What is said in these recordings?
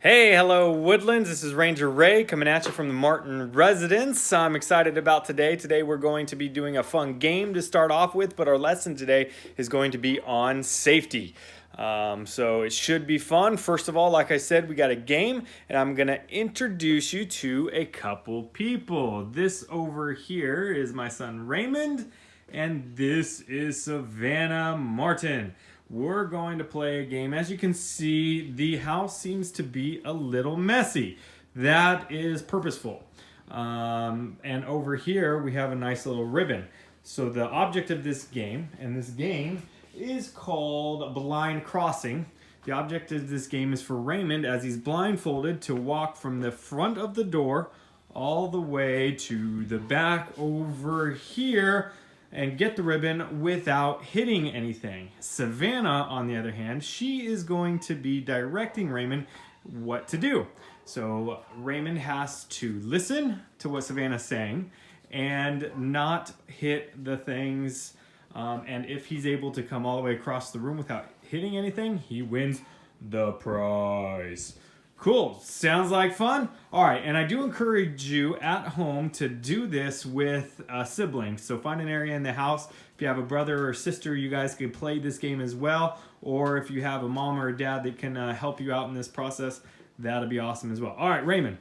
Hey, hello, Woodlands. This is Ranger Ray coming at you from the Martin residence. I'm excited about today. Today, we're going to be doing a fun game to start off with, but our lesson today is going to be on safety. So it should be fun. First of all, like I said, we got a game, and I'm going to introduce you to a couple people. This over here is my son Raymond, and this is Savannah Martin. We're going to play a game. As you can see, the house seems to be a little messy. That is purposeful. And over here, we have a nice little ribbon. So the object of this game, and this game is called Blind Crossing. The object of this game is for Raymond, as he's blindfolded, to walk from the front of the door all the way to the back over here and get the ribbon without hitting anything. Savannah, on the other hand, she is going to be directing Raymond what to do. So Raymond has to listen to what Savannah's saying and not hit the things. And if he's able to come all the way across the room without hitting anything, he wins the prize. Cool. Sounds like fun. All right, and I do encourage you at home to do this with a sibling. So find an area in the house. If you have a brother or sister, you guys can play this game as well. Or if you have a mom or a dad that can help you out in this process, that'll be awesome as well. All right, Raymond,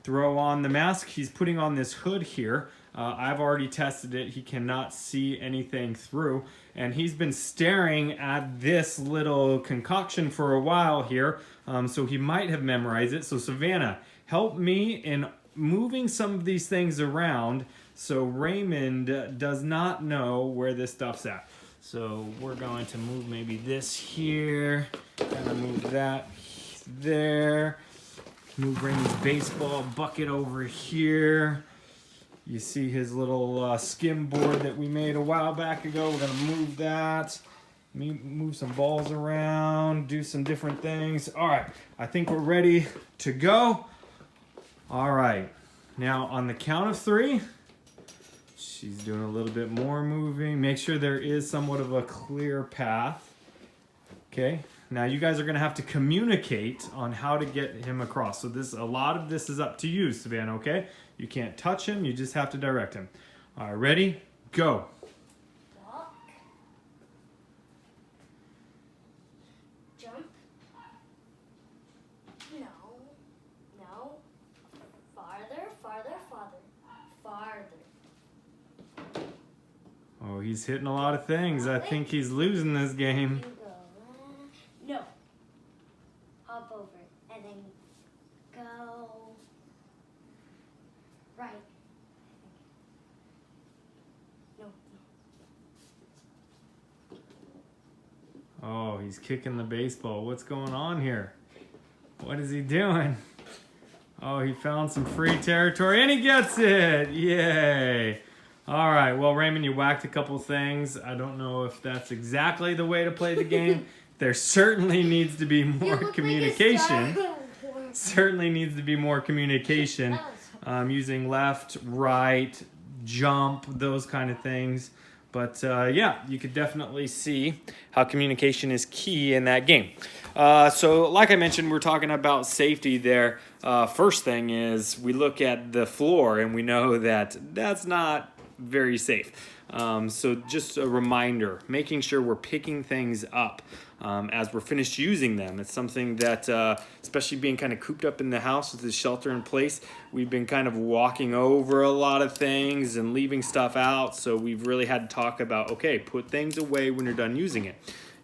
throw on the mask. He's putting on this hood here. I've already tested it. He cannot see anything through. And he's been staring at this little concoction for a while here. So he might have memorized it. So Savannah, help me in moving some of these things around so Raymond does not know where this stuff's at. So we're going to move maybe this here. Kind of move that there. Move Raymond's baseball bucket over here. You see his little skim board that we made a while back ago. We're going to move that. Move some balls around. Do some different things. All right. I think we're ready to go. All right. Now, on the count of 3, she's doing a little bit more moving. Make sure there is somewhat of a clear path. Okay. Now, you guys are going to have to communicate on how to get him across. So a lot of this is up to you, Savannah, okay? You can't touch him. You just have to direct him. All right, ready? Go. Walk. Jump. No. No. Farther, farther, farther. Farther. Oh, he's hitting a lot of things. I think he's losing this game. You go. No. Hop over. And then go. Right. No. Oh, he's kicking the baseball. What's going on here? What is he doing? Oh, he found some free territory and he gets it. Yay. All right. Well, Raymond, you whacked a couple things. I don't know if that's exactly the way to play the game. There certainly needs to be more communication. Certainly needs to be more communication. Using left, right, jump, those kind of things. But yeah, you could definitely see how communication is key in that game. So like I mentioned, we're talking about safety there. First thing is we look at the floor and we know that that's not very safe. So just a reminder, making sure we're picking things up as we're finished using them. It's something that, especially being kind of cooped up in the house with the shelter in place, we've been kind of walking over a lot of things and leaving stuff out. So we've really had to talk about, okay, put things away when you're done using it.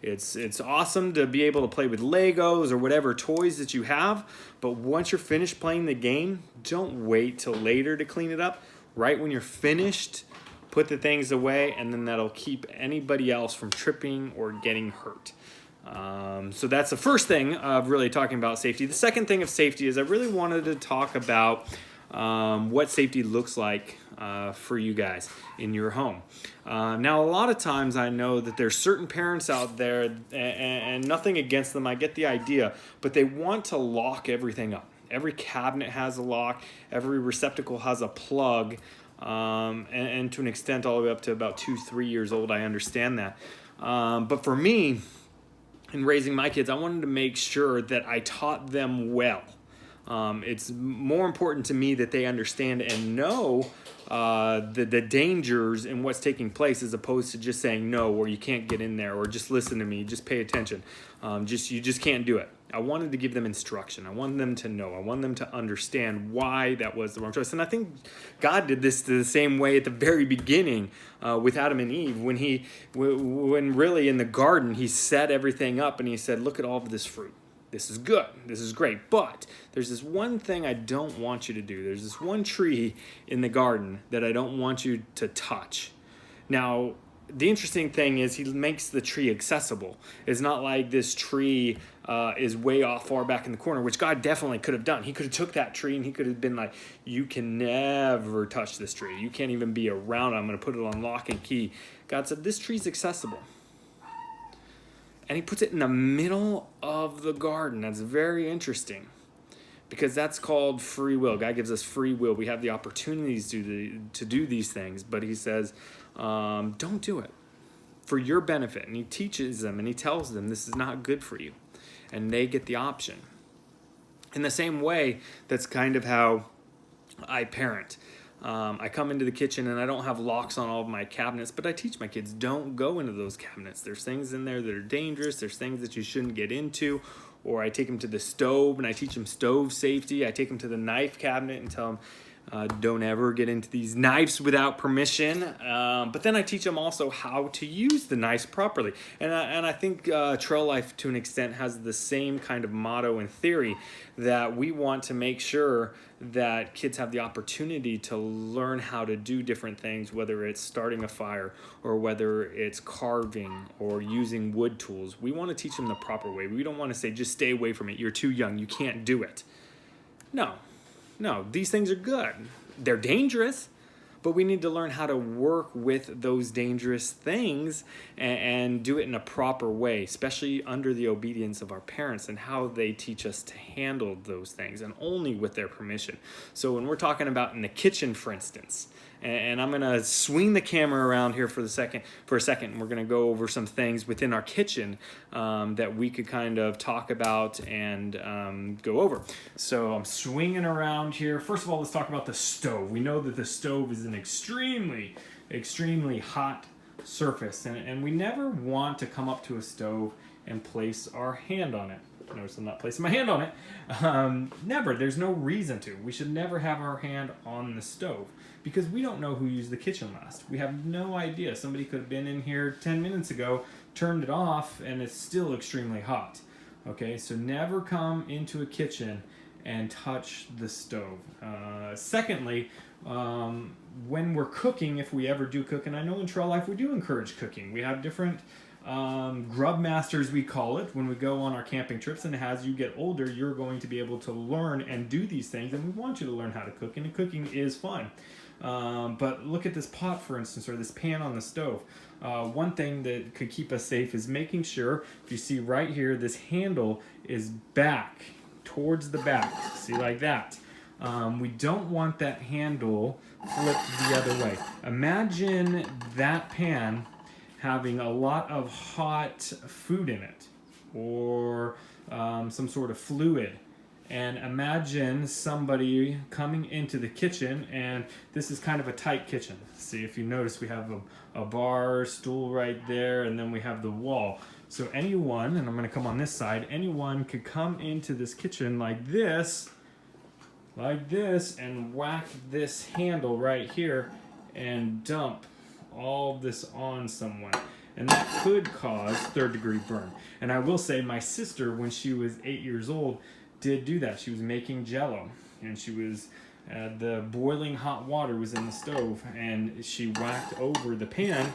It's awesome to be able to play with Legos or whatever toys that you have, but once you're finished playing the game, don't wait till later to clean it up. Right when you're finished, put the things away, and then that'll keep anybody else from tripping or getting hurt. So that's the first thing of really talking about safety. The second thing of safety is I really wanted to talk about what safety looks like for you guys in your home. Now, a lot of times I know that there's certain parents out there, and nothing against them, I get the idea, but they want to lock everything up. Every cabinet has a lock, every receptacle has a plug, and to an extent all the way up to about 2-3 years old, I understand that. But for me, in raising my kids, I wanted to make sure that I taught them well. It's more important to me that they understand and know the dangers and what's taking place, as opposed to just saying no, or you can't get in there, or just listen to me, just pay attention. You just can't do it. I wanted to give them instruction. I wanted them to know. I wanted them to understand why that was the wrong choice. And I think God did this the same way at the very beginning with Adam and Eve, when really in the garden, he set everything up and he said, look at all of this fruit. This is good. This is great. But there's this one thing I don't want you to do. There's this one tree in the garden that I don't want you to touch. Now, the interesting thing is he makes the tree accessible. It's not like this tree is way off far back in the corner, which God definitely could have done. He could have took that tree and he could have been like, you can never touch this tree. You can't even be around it. I'm going to put it on lock and key. God said, this tree's accessible. And he puts it in the middle of the garden. That's very interesting, because that's called free will. God gives us free will. We have the opportunities to do these things, but he says, don't do it for your benefit. And he teaches them and he tells them this is not good for you. And they get the option. In the same way, that's kind of how I parent. I come into the kitchen and I don't have locks on all of my cabinets, but I teach my kids, don't go into those cabinets. There's things in there that are dangerous. There's things that you shouldn't get into. Or I take them to the stove and I teach them stove safety. I take them to the knife cabinet and tell them, don't ever get into these knives without permission. But then I teach them also how to use the knives properly. And I think Trail Life, to an extent, has the same kind of motto and theory, that we want to make sure that kids have the opportunity to learn how to do different things, whether it's starting a fire or whether it's carving or using wood tools. We want to teach them the proper way. We don't want to say, just stay away from it. You're too young. You can't do it. No, these things are good. They're dangerous, but we need to learn how to work with those dangerous things and do it in a proper way, especially under the obedience of our parents and how they teach us to handle those things, and only with their permission. So when we're talking about in the kitchen, for instance, and I'm going to swing the camera around here for a second, and we're going to go over some things within our kitchen that we could kind of talk about and go over. So I'm swinging around here. First of all, let's talk about the stove. We know that the stove is an extremely, extremely hot surface, and we never want to come up to a stove and place our hand on it. Notice I'm not placing my hand on it. Never. There's no reason to. We should never have our hand on the stove, because we don't know who used the kitchen last. We have no idea. Somebody could have been in here 10 minutes ago, turned it off, and it's still extremely hot. Okay, so never come into a kitchen and touch the stove. Secondly, when we're cooking, if we ever do cook, and I know in Trail Life we do encourage cooking. We have different grub masters, we call it, when we go on our camping trips, and as you get older, you're going to be able to learn and do these things, and we want you to learn how to cook, and cooking is fun. But look at this pot, for instance, or this pan on the stove. One thing that could keep us safe is making sure, if you see right here, this handle is back, towards the back, see, like that. We don't want that handle flipped the other way. Imagine that pan having a lot of hot food in it, or some sort of fluid. And imagine somebody coming into the kitchen, and this is kind of a tight kitchen. See, if you notice, we have a bar stool right there, and then we have the wall. So anyone, and I'm going to come on this side, anyone could come into this kitchen like this, and whack this handle right here and dump all this on someone. And that could cause third-degree burn. And I will say, my sister, when she was 8 years old, did do that. She was making Jell-O, and she was the boiling hot water was in the stove, and she whacked over the pan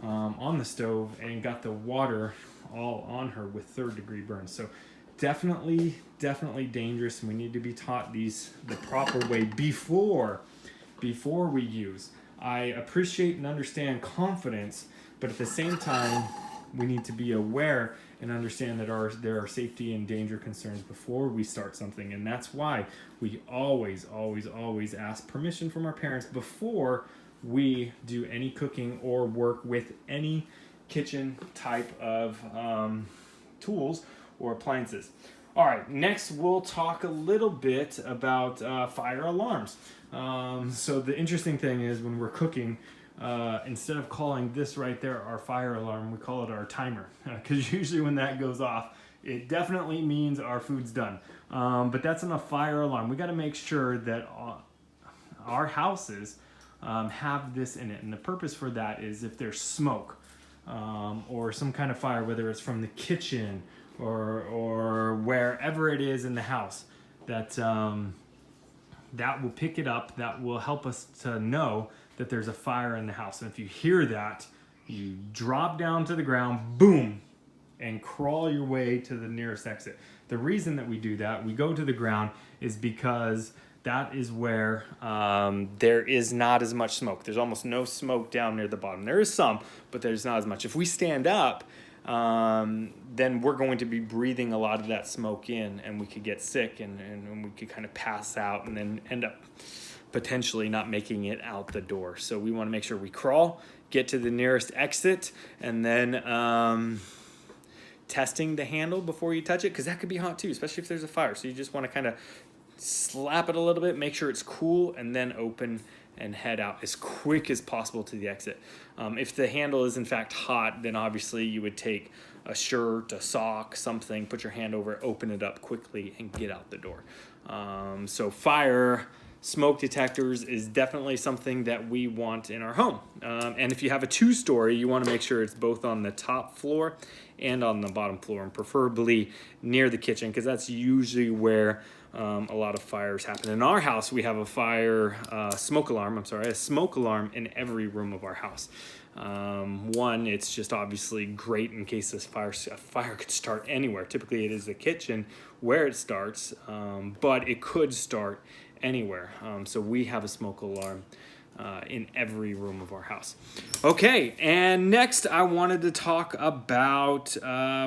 on the stove and got the water all on her with third-degree burns. So definitely dangerous, and we need to be taught the proper way before we use. I appreciate and understand confidence, but at the same time, we need to be aware and understand that there are safety and danger concerns before we start something. And that's why we always ask permission from our parents before we do any cooking or work with any kitchen type of tools or appliances. All right, next we'll talk a little bit about fire alarms. So the interesting thing is when we're cooking, instead of calling this right there our fire alarm, we call it our timer. Because usually when that goes off, it definitely means our food's done. But that's not a fire alarm. We got to make sure that our houses have this in it. And the purpose for that is if there's smoke or some kind of fire, whether it's from the kitchen or wherever it is in the house, that that will pick it up. That will help us to know that there's a fire in the house. And if you hear that, you drop down to the ground, boom, and crawl your way to the nearest exit. The reason that we do that, we go to the ground, is because that is where there is not as much smoke. There's almost no smoke down near the bottom. There is some, but there's not as much. If we stand up, then we're going to be breathing a lot of that smoke in, and we could get sick, and we could kind of pass out and then end up potentially not making it out the door. So we want to make sure we crawl, get to the nearest exit, and then testing the handle before you touch it, because that could be hot too, especially if there's a fire. So you just want to kind of slap it a little bit, make sure it's cool, and then open and head out as quick as possible to the exit. If the handle is in fact hot, then obviously you would take a shirt, a sock, something, put your hand over it, open it up quickly, and get out the door. So fire smoke detectors is definitely something that we want in our home. And if you have a 2-story, you want to make sure it's both on the top floor and on the bottom floor, and preferably near the kitchen, because that's usually where a lot of fires happen. In our house, we have a smoke alarm in every room of our house. One, it's just obviously great in case a fire could start anywhere. Typically it is the kitchen where it starts, but it could start anywhere. So we have a smoke alarm in every room of our house. Okay, and next I wanted to talk about,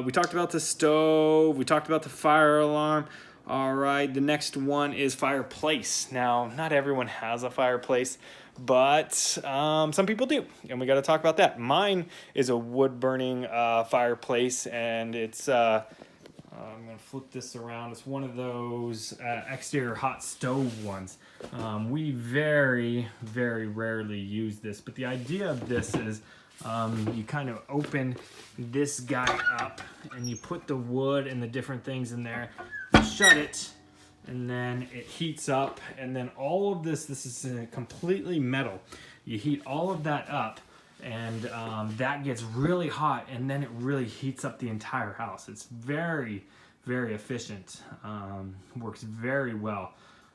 we talked about the stove, we talked about the fire alarm. All right, the next one is fireplace. Now, not everyone has a fireplace, but some people do, and we got to talk about that. Mine is a wood-burning fireplace, and it's, I'm going to flip this around. It's one of those exterior hot stove ones. We very, very rarely use this, but the idea of this is you kind of open this guy up, and you put the wood and the different things in there, shut it, and then it heats up, and then all of this is completely metal. You heat all of that up, and that gets really hot, and then it really heats up the entire house. It's very, very efficient. Works very well.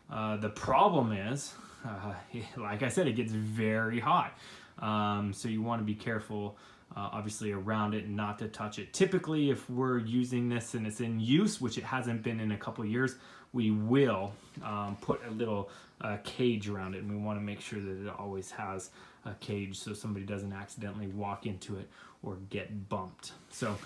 The problem is, like I said, it gets very hot. So you want to be careful, obviously, around it and not to touch it. Typically, if we're using this and it's in use, which it hasn't been in a couple years, we will put a little cage around it, and we want to make sure that it always has a cage so somebody doesn't accidentally walk into it or get bumped. So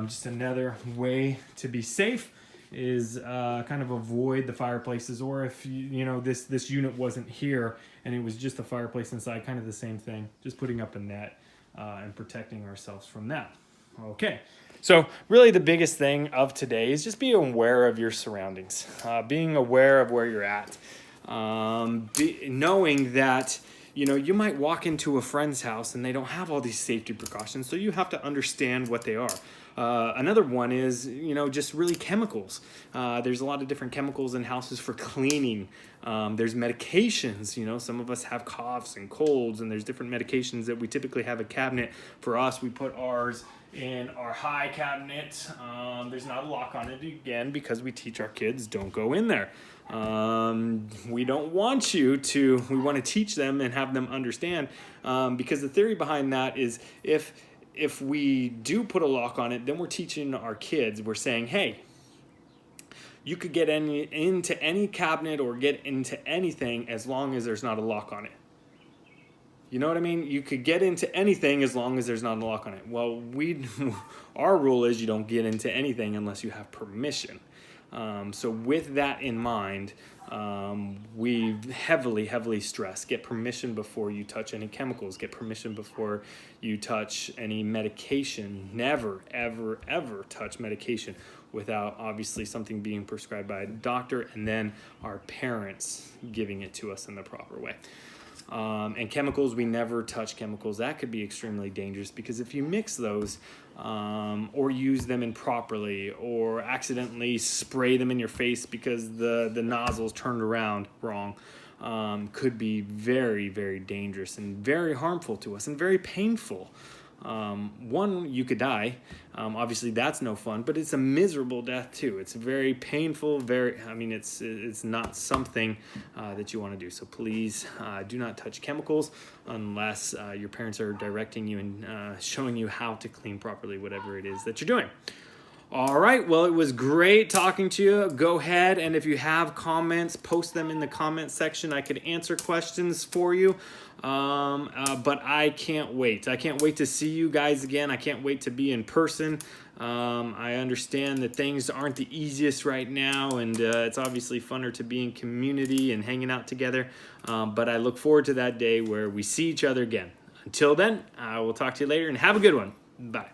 just another way to be safe is kind of avoid the fireplaces, or if you know this unit wasn't here and it was just a fireplace inside, kind of the same thing, just putting up a net and protecting ourselves from that. Okay, so really the biggest thing of today is just being aware of your surroundings, being aware of where you're at, knowing that you might walk into a friend's house and they don't have all these safety precautions, so you have to understand what they are. Another one is, just really chemicals. There's a lot of different chemicals in houses for cleaning. There's medications, some of us have coughs and colds, and there's different medications that we typically have a cabinet. For us, we put ours in our high cabinet. There's not a lock on it, again, because we teach our kids don't go in there. We don't want we want to teach them and have them understand, because the theory behind that is if we do put a lock on it, then we're teaching our kids, we're saying, hey, you could get into any cabinet or get into anything as long as there's not a lock on it. You know what I mean? You could get into anything as long as there's not a lock on it. Well, our rule is you don't get into anything unless you have permission. So with that in mind, we heavily stress, get permission before you touch any chemicals, get permission before you touch any medication. Never, ever touch medication without obviously something being prescribed by a doctor and then our parents giving it to us in the proper way. And chemicals, we never touch chemicals. That could be extremely dangerous because if you mix those or use them improperly or accidentally spray them in your face because the nozzle's turned around wrong, could be very dangerous and very harmful to us and very painful. One, you could die. Obviously that's no fun, but it's a miserable death too. It's very painful, it's not something that you want to do. So please do not touch chemicals unless your parents are directing you and showing you how to clean properly, whatever it is that you're doing. All right, well, it was great talking to you. Go ahead, and if you have comments, post them in the comment section. I could answer questions for you, but I can't wait. I can't wait to see you guys again. I can't wait to be in person. I understand that things aren't the easiest right now, and it's obviously funner to be in community and hanging out together, but I look forward to that day where we see each other again. Until then, I will talk to you later, and have a good one. Bye.